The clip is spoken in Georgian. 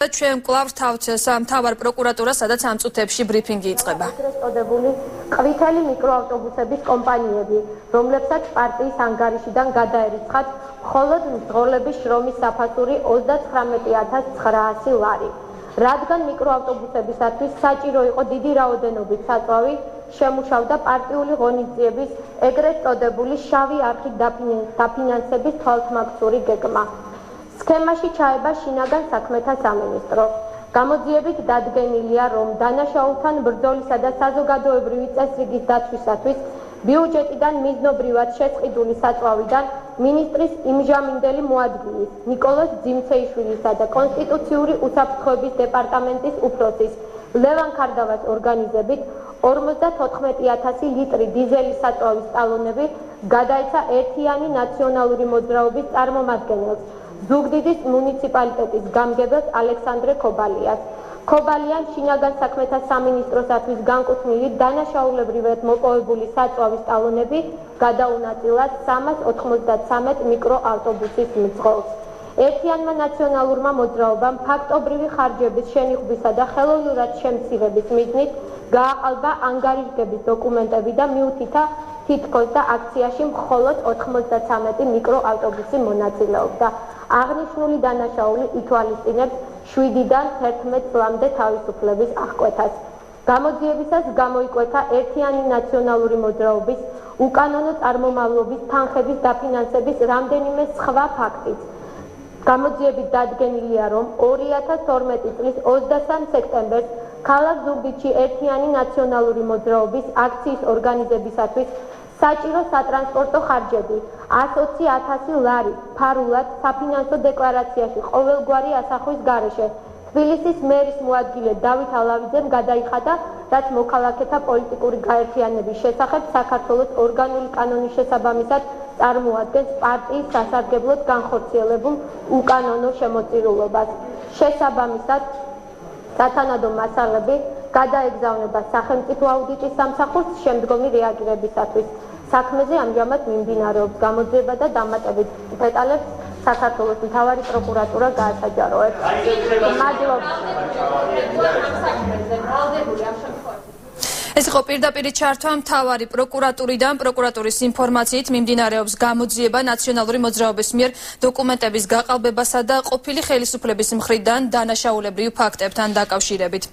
და ჩვენ კვლავ მთავარ პროკურატურას, სადაც ამ წუთებში ბრიფინგი იწყება. წოდებული ყვითელი მიკროავტობუსების კომპანიები, რომლებსაც პარტიის ანგარიშიდან გადაერიცხათ მხოლოდ მძღოლების შრომის საფასური 39,900 ლარი. რადგან მიკროავტობუსებისათვის საჭირო იყო დიდი რაოდენობით საწვავი, შემუშავდა პარტიული ღონისძიების ეგრეთ წოდებული შავი არხით დაფინანსების თვალთმაქცური გეგმა. სქემაში ჩაება შინაგან საქმეთა სამინისტრო. გამოძიებით დადგენილია, რომ დანაშაულთან ბრძოლისა და საზოგადოებრივი წესრიგის დაცვისათვის ბიუჯეტიდან მიზნობრივად შესყიდული საწვავიდან მინისტრის იმჟამინდელი მოადგილის ნიკოლოზ ძიმცეიშვილისა და კონსტიტუციური უსაფრთხოების დეპარტამენტის უფროსის ლევან ქარდავას ორგანიზებით 54,000 ლიტრი დიზელის საწვავის ტალონები გადაეცა ერთიანი ნაციონალური მოძრაობის წარმომადგენელს, ზუგდიდის მუნიციპალიტეტის გამგებელს ალექსანდრე ქობალიას. ქობალიან შინაგან საქმეთა სამინისტროსათვის განკუთვნილი დანაშაულებრივად მოპოვებული საწვავის ტალონები გადაუნაწილა 393 მიკროავტობუსის მძღოლს. ერთიანმა ნაციონალურმა მოძრაობამ ფაქტობრივი ხარჯების შენიღბისა და ხელოვნურად შემცირების მიზნით გააყალბა ანგარიშგების დოკუმენტები და მიუთითა თითქოს და აქციაში მხოლოდ 93 მიკროავტობუსი მონაწილეობდა. აღნიშნული დანაშაული ითვალისწინებს 7-დან 11 წლამდე თავისუფლების აღკვეთას. გამოძიებისას გამოიკვეთა ერთიანი ნაციონალური მოძრაობის უკანონო წარმომავლობის თანხების დაფინანსების რამდენიმე სხვა ფაქტიც. გამოძიებით დადგენილია, რომ 2012 წლის 23 სექტემბერს ქალაქ ზუგდიდში ერთიანი ნაციონალური მოძრაობის აქციის ორგანიზებისათვის საჭირო სატრანსპორტო ხარჯები 120,000 ლარი ფარულად საფინანსო დეკლარაციაში ყოველგვარი ასახვის გარეშე თბილისის მერის მოადგილე დავით ალავიძემ გადაიხადა, რაც მოქალაქეთა პოლიტიკური გაერთიანების შესახებ საქართველოს ორგანული კანონის შესაბამისად წარმოადგენს პარტიის სასარგებლოდ განხორციელებულ უკანონო შემოწირულობას. შესაბამისად, სათანადო მასალები გადაეგზავნება სახელმწიფო აუდიტის სამსახურს შემდგომი რეაგირებისათვის. საქმეზე ამჟამად მიმდინარეობს გამოძიება და დამატებით დეტალებს საქართველოს მთავარი პროკურატურა გაასაჯაროებს. მადლობა. ეს იყო პირდაპირი ჩართვა მთავარი პროკურატურიდან. პროკურატურის ინფორმაციით მიმდინარეობს გამოძიება ნაციონალური მოძრაობის მიერ დოკუმენტების გაყალბებასა და ყოფილი ხელისუფლების მხრიდან დანაშაულებრივ ფაქტებთან დაკავშირებით.